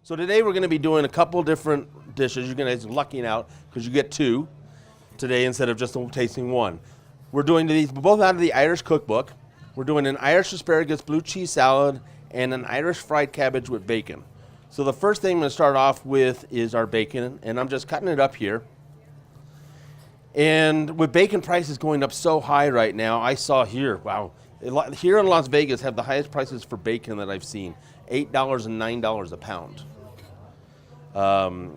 So today we're going to be doing a couple different dishes. You're going to be lucking out because you get two today instead of just tasting one. We're doing these both out of the Irish Cookbook. We're doing an Irish asparagus blue cheese salad and an Irish fried cabbage with bacon. So the first thing I'm going to start off with is our bacon, and I'm just cutting it up here. And with bacon prices going up so high right now, I saw here, wow, here in Las Vegas have the highest prices for bacon that I've seen, $8 and $9 a pound.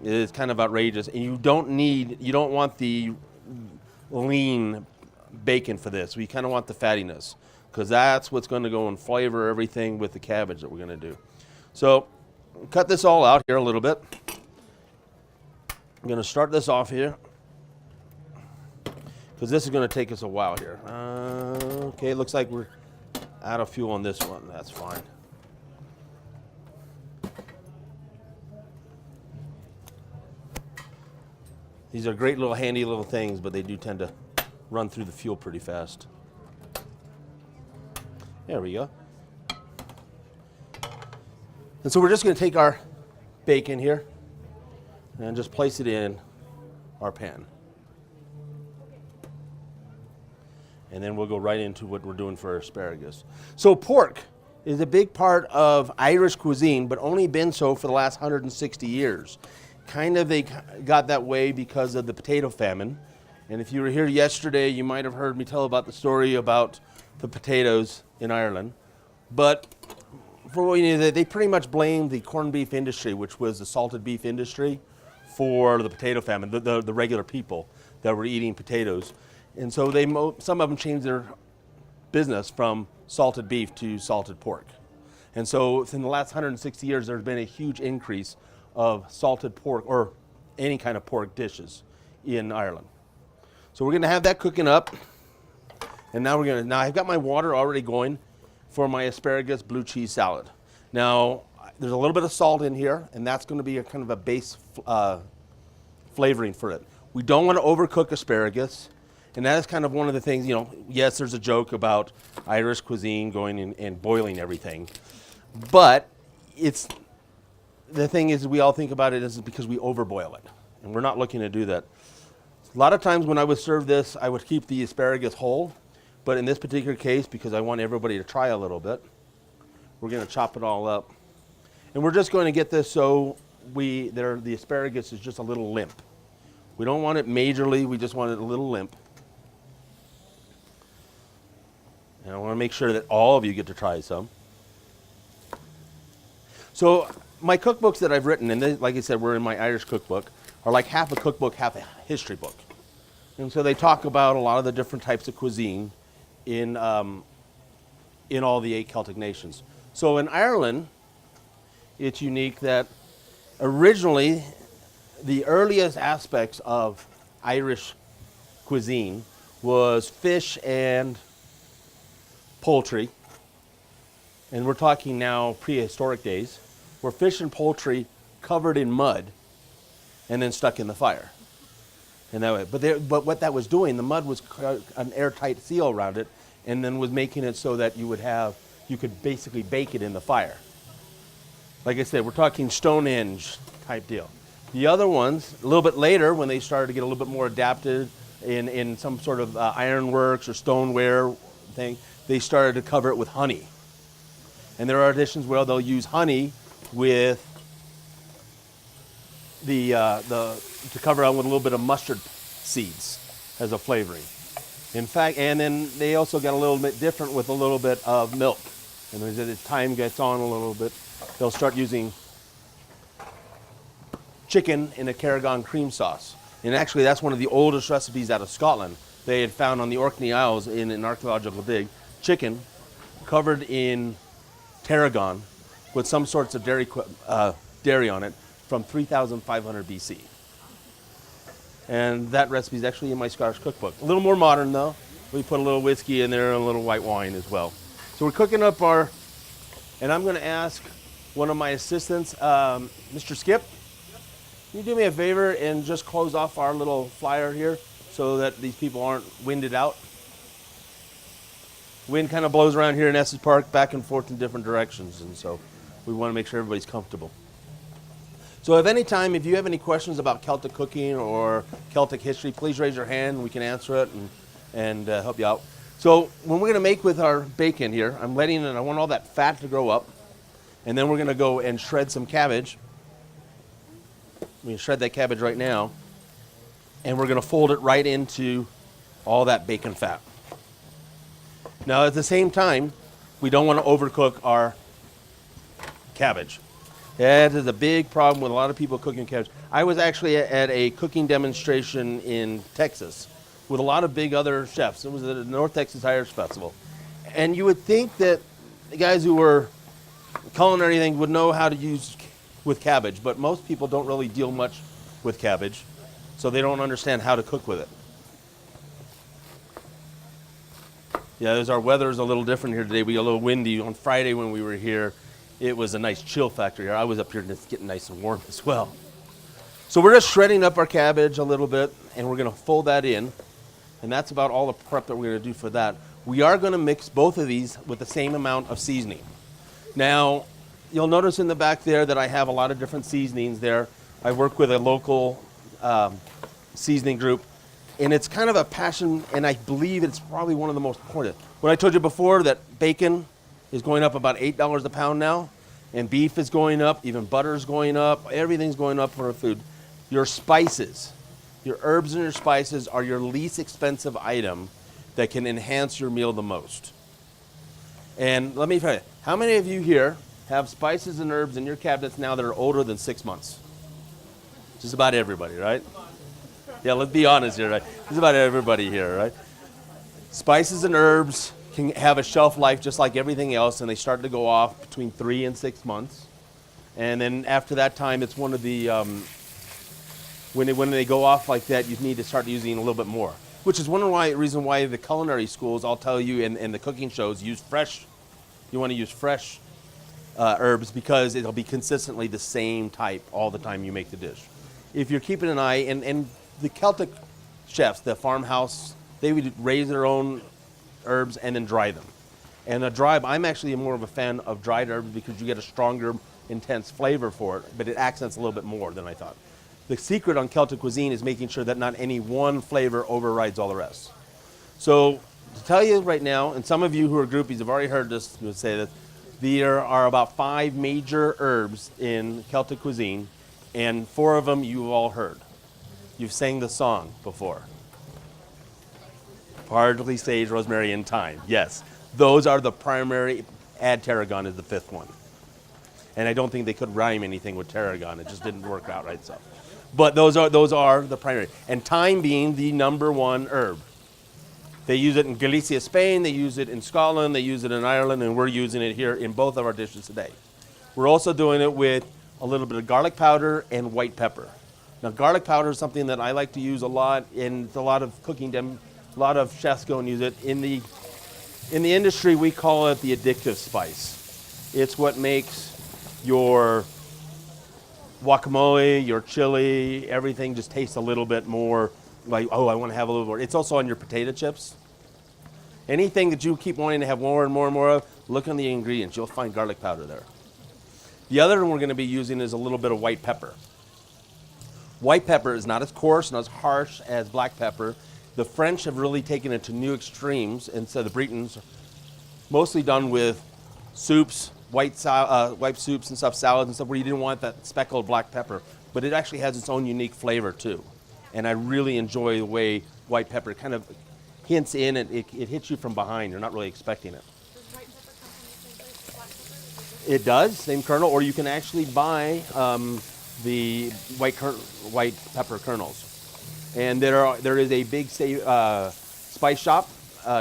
It's kind of outrageous, and you don't want the lean bacon for this. We kind of want the fattiness, because that's what's going to go and flavor everything with the cabbage that we're going to do. So cut this all out here a little bit. I'm going to start this off here, because this is going to take us a while here. Okay, it looks like we're out of fuel on this one. That's fine. These are great little handy little things, but they do tend to run through the fuel pretty fast. There we go. And so we're just going to take our bacon here and just place it in our pan. And then we'll go right into what we're doing for our asparagus. So pork is a big part of Irish cuisine, but only been so for the last 160 years. Kind of they got that way because of the potato famine. And if you were here yesterday, you might have heard me tell about the story about the potatoes in Ireland. But for what you know, they pretty much blamed the corned beef industry, which was the salted beef industry, for the potato famine, the regular people that were eating potatoes. And so some of them changed their business from salted beef to salted pork. And so in the last 160 years, there's been a huge increase of salted pork or any kind of pork dishes in Ireland. So we're gonna have that cooking up. And now I've got my water already going for my asparagus blue cheese salad. Now, there's a little bit of salt in here, and that's gonna be a kind of a base flavoring for it. We don't wanna overcook asparagus. And that is kind of one of the things, yes, there's a joke about Irish cuisine going and boiling everything. But the thing is, we all think about it is because we overboil it. And we're not looking to do that. A lot of times when I would serve this, I would keep the asparagus whole. But in this particular case, because I want everybody to try a little bit, we're going to chop it all up. And we're just going to get this so the asparagus is just a little limp. We don't want it majorly, we just want it a little limp. And I want to make sure that all of you get to try some. So my cookbooks that I've written, and like I said, we're in my Irish cookbook, are like half a cookbook, half a history book. And so they talk about a lot of the different types of cuisine in all the 8 Celtic nations. So in Ireland, it's unique that originally the earliest aspects of Irish cuisine was fish and poultry, and we're talking now prehistoric days, where fish and poultry covered in mud and then stuck in the fire. And that way, but what that was doing, the mud was an airtight seal around it, and then was making it so that you could basically bake it in the fire. Like I said, we're talking Stonehenge type deal. The other ones, a little bit later, when they started to get a little bit more adapted in some sort of ironworks or stoneware thing, they started to cover it with honey. And there are editions where they'll use honey with to cover on with a little bit of mustard seeds as a flavoring. In fact, and then they also got a little bit different with a little bit of milk. And as time gets on a little bit, they'll start using chicken in a Carraghan cream sauce. And actually, that's one of the oldest recipes out of Scotland. They had found on the Orkney Isles in an archaeological dig, chicken covered in tarragon with some sorts of dairy on it from 3,500 BC. And that recipe is actually in my Scottish cookbook. A little more modern though. We put a little whiskey in there and a little white wine as well. So we're cooking up and I'm gonna ask one of my assistants, Mr. Skip, can you do me a favor and just close off our little flyer here so that these people aren't winded out? Wind kind of blows around here in Estes Park back and forth in different directions, and so we want to make sure everybody's comfortable. So if you have any questions about Celtic cooking or Celtic history, please raise your hand and we can answer it and help you out. So when we're gonna make with our bacon here, I want all that fat to grow up, and then we're gonna go and shred some cabbage. We can shred that cabbage right now, and we're gonna fold it right into all that bacon fat. Now at the same time, we don't wanna overcook our cabbage. That is a big problem with a lot of people cooking cabbage. I was actually at a cooking demonstration in Texas with a lot of big other chefs. It was at the North Texas Irish Festival. And you would think that the guys who were culinary thing would know how to use with cabbage, but most people don't really deal much with cabbage, so they don't understand how to cook with it. Yeah, our weather is a little different here today. We got a little windy. On Friday when we were here, it was a nice chill factor here. I was up here and it's getting nice and warm as well. So we're just shredding up our cabbage a little bit, and we're gonna fold that in. And that's about all the prep that we're gonna do for that. We are gonna mix both of these with the same amount of seasoning. Now, you'll notice in the back there that I have a lot of different seasonings there. I work with a local seasoning group, and it's kind of a passion, and I believe it's probably one of the most important. When I told you before that bacon is going up about $8 a pound now, and beef is going up, even butter is going up, everything's going up for our food. Your spices, your herbs and your spices are your least expensive item that can enhance your meal the most. And let me tell you, how many of you here have spices and herbs in your cabinets now that are older than 6 months? Just about everybody, right? Yeah, let's be honest here, right? Just about everybody here, right? Spices and herbs can have a shelf life just like everything else, and they start to go off between 3 and 6 months. And then after that time, it's one of the, when they go off like that, you need to start using a little bit more. Which is one reason why the culinary schools, I'll tell you, and the cooking shows, use fresh. You want to use fresh herbs because it'll be consistently the same type all the time you make the dish. If you're keeping an eye, and the Celtic chefs, the farmhouse, they would raise their own herbs and then dry them. And I'm actually more of a fan of dried herbs because you get a stronger, intense flavor for it, but it accents a little bit more than I thought. The secret on Celtic cuisine is making sure that not any one flavor overrides all the rest. So to tell you right now, and some of you who are groupies have already heard this say that there are about 5 major herbs in Celtic cuisine, and 4 of them you've all heard. You've sang the song before. Parsley, sage, rosemary, and thyme. Yes, those are the primary. Add tarragon is the 5th one. And I don't think they could rhyme anything with tarragon. It just didn't work out right. So, but those are the primary. And thyme being the #1 herb. They use it in Galicia, Spain. They use it in Scotland. They use it in Ireland, and we're using it here in both of our dishes today. We're also doing it with a little bit of garlic powder and white pepper. Now, garlic powder is something that I like to use a lot, and a lot of cooking. A lot of chefs go and use it. In the industry, we call it the addictive spice. It's what makes your guacamole, your chili, everything just tastes a little bit more like, oh, I want to have a little more. It's also on your potato chips. Anything that you keep wanting to have more and more and more of, look on the ingredients. You'll find garlic powder there. The other one we're going to be using is a little bit of white pepper. White pepper is not as coarse and as harsh as black pepper. The French have really taken it to new extremes, and so the Britons, mostly done with soups, white soups and stuff, salads and stuff, where you didn't want that speckled black pepper. But it actually has its own unique flavor too. And I really enjoy the way white pepper kind of hints in, and it hits you from behind. You're not really expecting it. Does white pepper come from the same place as black pepper? It does, same kernel, or you can actually buy the white pepper kernels. And there is a big spice shop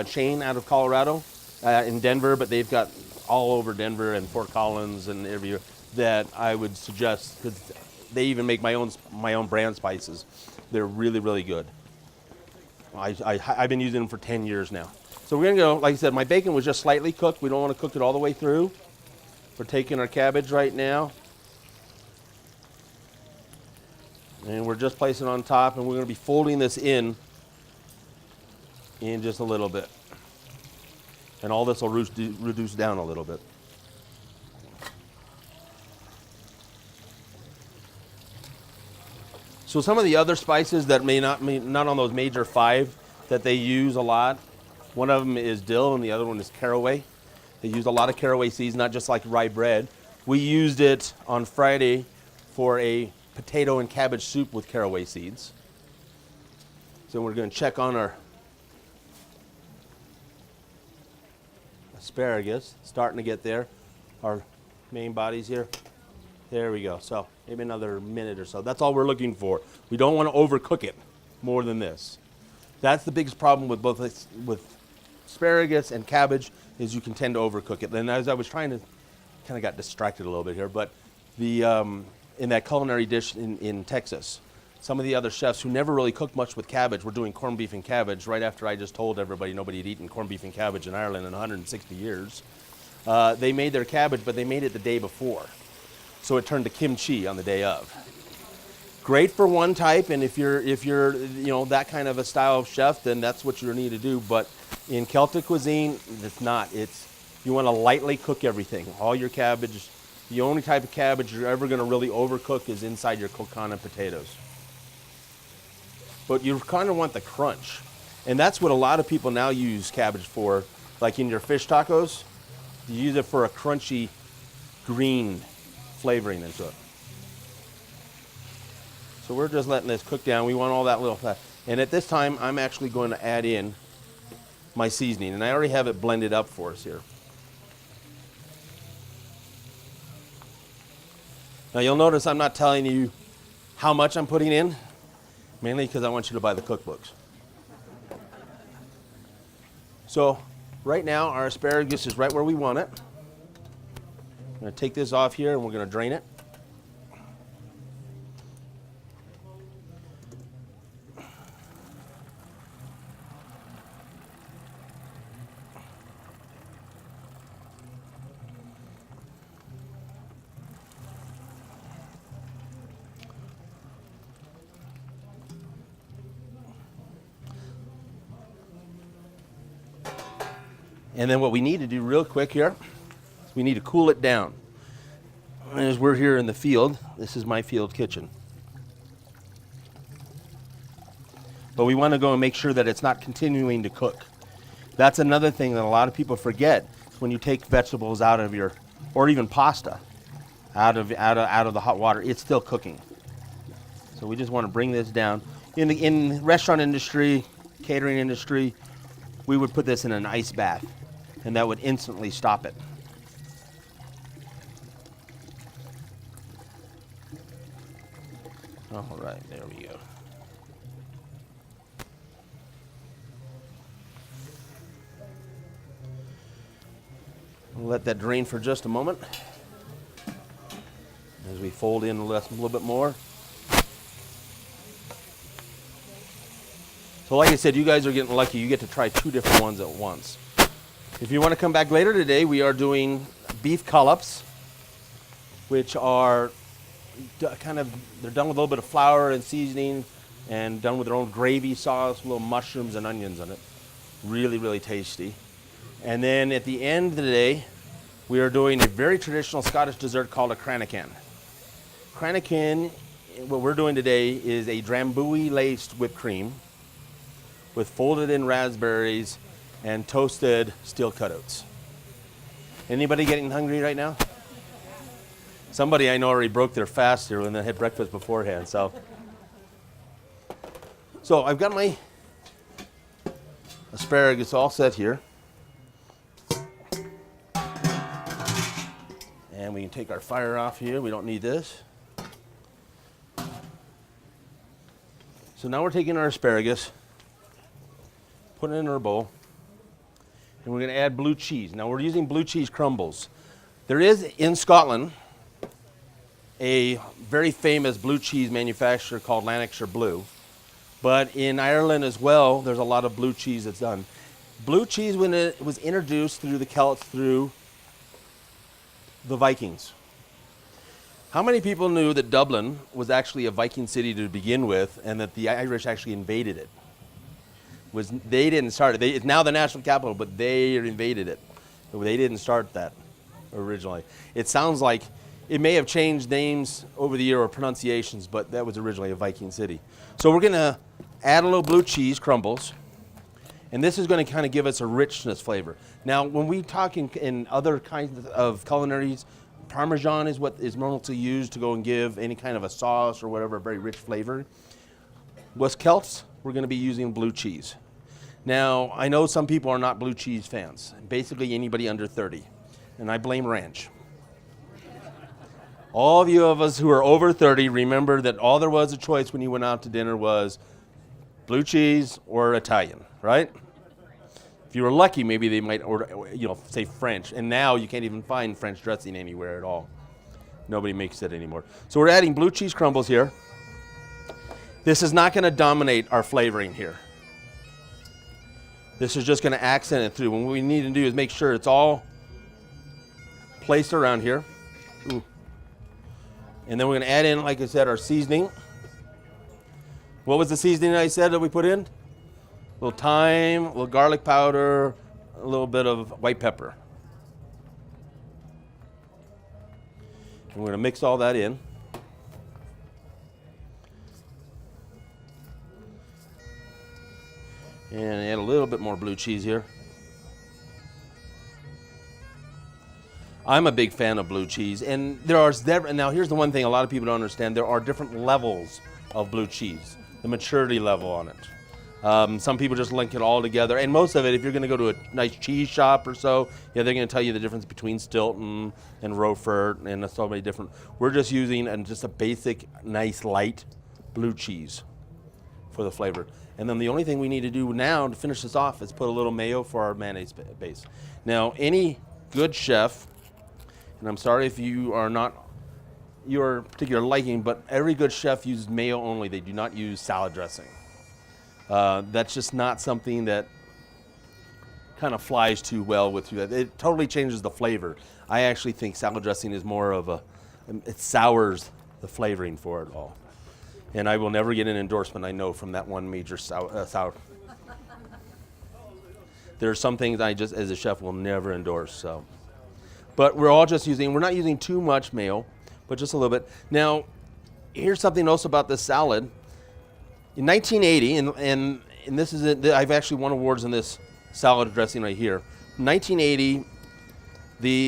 chain out of Colorado in Denver, but they've got all over Denver and Fort Collins and everywhere that I would suggest, because they even make my own brand spices. They're really, really good. I've been using them for 10 years now. So we're gonna go, like I said, my bacon was just slightly cooked. We don't want to cook it all the way through. We're taking our cabbage right now. And we're just placing it on top, and we're going to be folding this in just a little bit. And all this will reduce down a little bit. So some of the other spices that may not on those major 5 that they use a lot, one of them is dill and the other one is caraway. They use a lot of caraway seeds, not just like rye bread. We used it on Friday for a potato and cabbage soup with caraway seeds. So we're going to check on our asparagus, starting to get there. Our main bodies here. There we go. So maybe another minute or so. That's all we're looking for. We don't want to overcook it more than this. That's the biggest problem with both with asparagus and cabbage, is you can tend to overcook it. And as I was trying to, kind of got distracted a little bit here, but the in that culinary dish in Texas, some of the other chefs who never really cooked much with cabbage were doing corned beef and cabbage right after I just told everybody nobody had eaten corned beef and cabbage in Ireland in 160 years. They made their cabbage, but they made it the day before. So it turned to kimchi on the day of. Great for one type, and if you're that kind of a style of chef, then that's what you need to do. But in Celtic cuisine, it's not. You want to lightly cook everything. All your cabbage, the only type of cabbage you're ever going to really overcook is inside your kokana potatoes. But you kind of want the crunch. And that's what a lot of people now use cabbage for. Like in your fish tacos, you use it for a crunchy green flavoring into it. So we're just letting this cook down. We want all that little fat. And at this time, I'm actually going to add in my seasoning. And I already have it blended up for us here. Now you'll notice I'm not telling you how much I'm putting in, mainly because I want you to buy the cookbooks. So right now our asparagus is right where we want it. I'm going to take this off here and we're going to drain it. And then what we need to do real quick here is we need to cool it down. As we're here in the field, this is my field kitchen. But we want to go and make sure that it's not continuing to cook. That's another thing that a lot of people forget when you take vegetables out of your, or even pasta, out of the hot water, it's still cooking. So we just want to bring this down. In the restaurant industry, catering industry, we would put this in an ice bath, and that would instantly stop it. All right, there we go. We'll let that drain for just a moment as we fold in a little bit more. So like I said, you guys are getting lucky. You get to try 2 different ones at once. If you want to come back later today, we are doing beef collops, which are they're done with a little bit of flour and seasoning and done with their own gravy sauce, little mushrooms and onions on it. Really, really tasty. And then at the end of the day, we are doing a very traditional Scottish dessert called a cranachan. Cranachan, what we're doing today, is a drambuie laced whipped cream with folded in raspberries and toasted steel cut oats. Anybody getting hungry right now? Somebody I know already broke their fast here when they had breakfast beforehand. So I've got my asparagus all set here. And we can take our fire off here. We don't need this. So now we're taking our asparagus, putting it in our bowl, and we're going to add blue cheese. Now we're using blue cheese crumbles. There is in Scotland a very famous blue cheese manufacturer called Lanarkshire Blue, but in Ireland as well, there's a lot of blue cheese that's done. Blue cheese, when it was introduced through the Celts, through the Vikings. How many people knew that Dublin was actually a Viking city to begin with, and that the Irish actually invaded it? They didn't start it. It's now the national capital, but they invaded it. They didn't start that originally. It sounds like It may have changed names over the year or pronunciations, but that was originally a Viking city. So we're going to add a little blue cheese crumbles, and this is going to kind of give us a richness flavor. Now, when we talk in other kinds of culinaries, Parmesan is what is normally used to go and give any kind of a sauce or whatever a very rich flavor. West Celts, we're going to be using blue cheese. Now, I know some people are not blue cheese fans, basically anybody under 30, and I blame ranch. All of you of us who are over 30 remember that all there was a choice when you went out to dinner was blue cheese or Italian, right? If you were lucky, maybe they might order, say French, and now you can't even find French dressing anywhere at all. Nobody makes it anymore. So we're adding blue cheese crumbles here. This is not going to dominate our flavoring here. This is just going to accent it through. What we need to do is make sure it's all placed around here. Ooh. And then we're going to add in, like I said, our seasoning. What was the seasoning I said that we put in? A little thyme, a little garlic powder, a little bit of white pepper. And we're going to mix all that in. And add a little bit more blue cheese here. I'm a big fan of blue cheese, and now here's the one thing a lot of people don't understand. There are different levels of blue cheese, the maturity level on it. Some people just link it all together, and most of it, if you're going to go to a nice cheese shop or so, they're going to tell you the difference between Stilton and Roquefort and so many different. We're just using just a basic, nice, light blue cheese for the flavor. And then the only thing we need to do now to finish this off is put a little mayo for our mayonnaise base. Now, any good chef, and I'm sorry if you are not your particular liking, but every good chef uses mayo only. They do not use salad dressing. That's just not something that kind of flies too well with you. It totally changes the flavor. I actually think salad dressing is more of it sours the flavoring for it all. And I will never get an endorsement, I know, from that one major sour. There are some things I just, as a chef, will never endorse, so. But we're not using too much mayo, but just a little bit. Now, here's something else about this salad. In 1980, and this is it, I've actually won awards in this salad dressing right here. In 1980,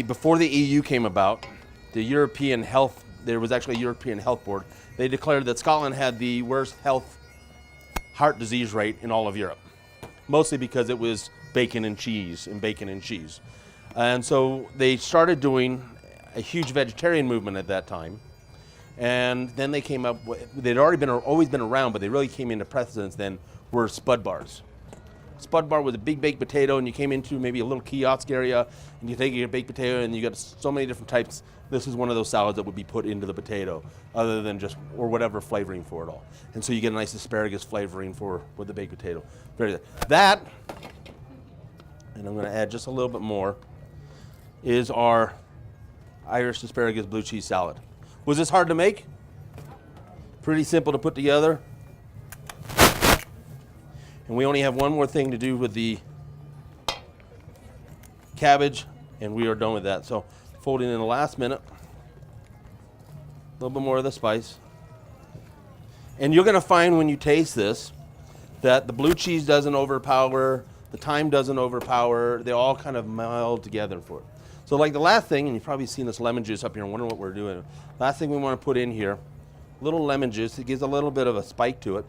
before the EU came about, there was actually a European Health Board. They declared that Scotland had the worst heart disease rate in all of Europe, mostly because it was bacon and cheese. And so they started doing a huge vegetarian movement at that time. And then they came up with, they'd always been around, but they really came into precedence then, were Spud bars. Spud bar was a big baked potato, and you came into maybe a little kiosk area, and you take your baked potato, and you got so many different types. This is one of those salads that would be put into the potato, other than just, or whatever flavoring for it all. And so you get a nice asparagus flavoring with the baked potato. Very good. That, and I'm going to add just a little bit more, is our Irish asparagus blue cheese salad. Was this hard to make? Pretty simple to put together. And we only have one more thing to do with the cabbage, and we are done with that. So folding in the last minute, a little bit more of the spice. And you're going to find when you taste this that the blue cheese doesn't overpower, the thyme doesn't overpower, they all kind of meld together for it. So like the last thing, and you've probably seen this lemon juice up here and wondering what we're doing. Last thing we want to put in here, a little lemon juice. It gives a little bit of a spike to it,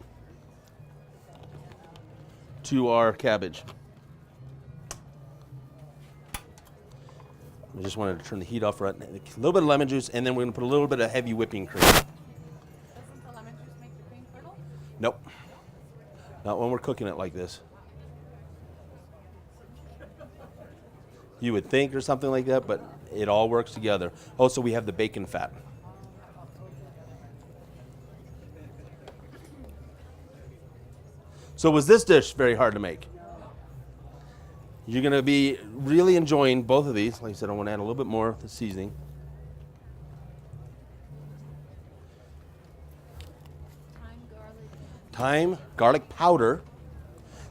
to our cabbage. I just wanted to turn the heat off right now. A little bit of lemon juice, and then we're going to put a little bit of heavy whipping cream. Doesn't the lemon juice make the cream curdle? Nope. Not when we're cooking it like this. You would think or something like that, but it all works together. Also, we have the bacon fat. So was this dish very hard to make? You're going to be really enjoying both of these. Like I said, I want to add a little bit more of the seasoning. Thyme, garlic powder.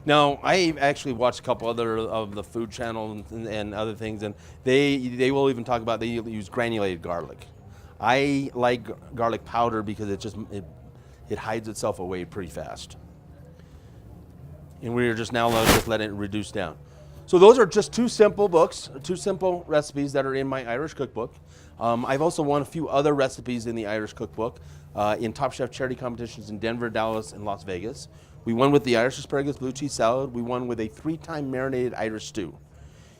Now, I actually watched a couple other of the food channels and other things, and they will even talk about they use granulated garlic. I like garlic powder because it hides itself away pretty fast. And we're just now just letting it reduce down. So those are just two simple books, two simple recipes that are in my Irish cookbook. I've also won a few other recipes in the Irish cookbook in Top Chef charity competitions in Denver, Dallas, and Las Vegas. We won with the Irish asparagus blue cheese salad. We won with a 3-time marinated Irish stew.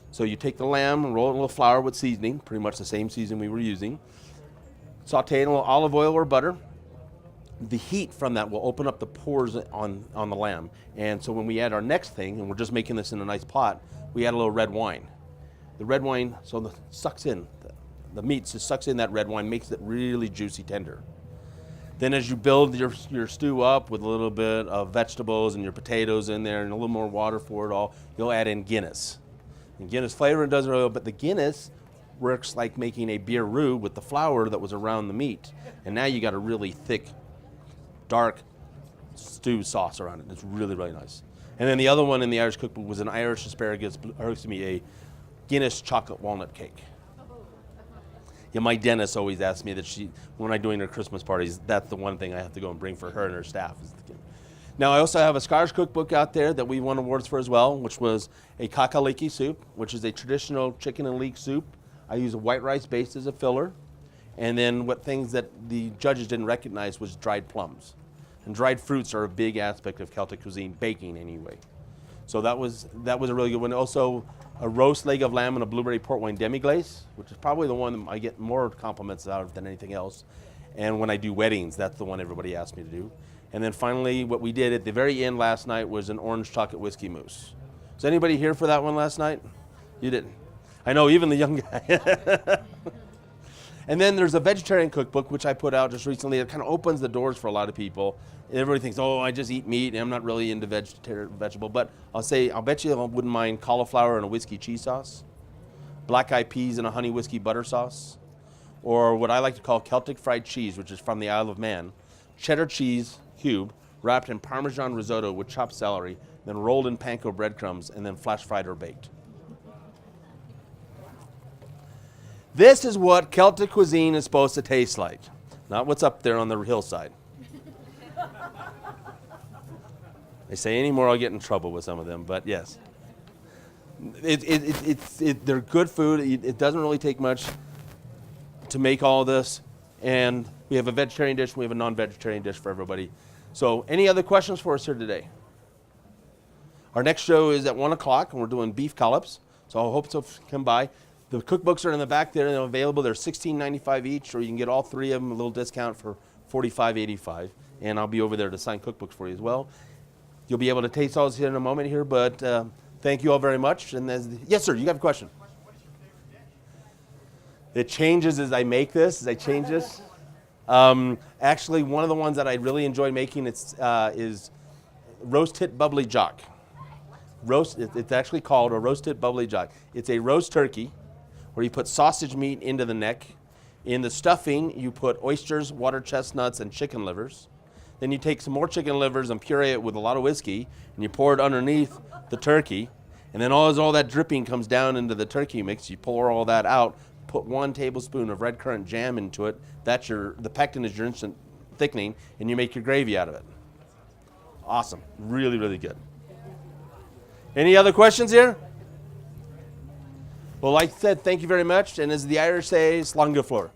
So you take the lamb and roll it in a little flour with seasoning, pretty much the same seasoning we were using. Saute it in a little olive oil or butter. The heat from that will open up the pores on the lamb. And so when we add our next thing, and we're just making this in a nice pot, we add a little red wine. The red wine sucks in, the meat just sucks in that red wine, makes it really juicy tender. Then as you build your stew up with a little bit of vegetables and your potatoes in there and a little more water for it all, you'll add in Guinness. And Guinness flavor does really well, but the Guinness works like making a beer roux with the flour that was around the meat. And now you got a really thick, dark stew sauce around it. It's really, really nice. And then the other one in the Irish cookbook was an Irish asparagus, a Guinness chocolate walnut cake. Yeah, my dentist always asks me that when I'm doing her Christmas parties, that's the one thing I have to go and bring for her and her staff. Now, I also have a Scottish cookbook out there that we won awards for as well, which was a kakaliki soup, which is a traditional chicken and leek soup. I use a white rice base as a filler. And then what things that the judges didn't recognize was dried plums. And dried fruits are a big aspect of Celtic cuisine, baking anyway. So that was a really good one. Also, a roast leg of lamb and a blueberry port wine demi-glace, which is probably the one I get more compliments out of than anything else. And when I do weddings, that's the one everybody asks me to do. And then finally, what we did at the very end last night was an orange chocolate whiskey mousse. Was anybody here for that one last night? You didn't. I know, even the young guy. And then there's a vegetarian cookbook, which I put out just recently. It kind of opens the doors for a lot of people. Everybody thinks, oh, I just eat meat, and I'm not really into vegetable. But I'll bet you I wouldn't mind cauliflower and a whiskey cheese sauce, black-eyed peas and a honey whiskey butter sauce, or what I like to call Celtic fried cheese, which is from the Isle of Man, cheddar cheese cube wrapped in Parmesan risotto with chopped celery, then rolled in panko breadcrumbs, and then flash fried or baked. This is what Celtic cuisine is supposed to taste like, not what's up there on the hillside. They say any more, I'll get in trouble with some of them, but yes. They're good food. It doesn't really take much to make all this. And we have a vegetarian dish, we have a non-vegetarian dish for everybody. So any other questions for us here today? Our next show is at 1 o'clock, and we're doing beef collops. So I hope to come by. The cookbooks are in the back there, and they're available. They're $16.95 each, or you can get all three of them, a little discount for $45.85. And I'll be over there to sign cookbooks for you as well. You'll be able to taste all this here in a moment here, but thank you all very much. And yes, sir, you have a question? What is your favorite dish? It changes as I make this, as I change this. Actually, one of the ones that I really enjoy making is roast tit bubbly jock. It's actually called a roast tit bubbly jock. It's a roast turkey where you put sausage meat into the neck. In the stuffing, you put oysters, water chestnuts, and chicken livers. Then you take some more chicken livers and puree it with a lot of whiskey, and you pour it underneath the turkey. And then as all that dripping comes down into the turkey mix, you pour all that out, put 1 tablespoon of red currant jam into it. The pectin is your instant thickening, and you make your gravy out of it. Awesome. Really, really good. Any other questions here? Well, like I said, thank you very much. And as the Irish say, slán go flór.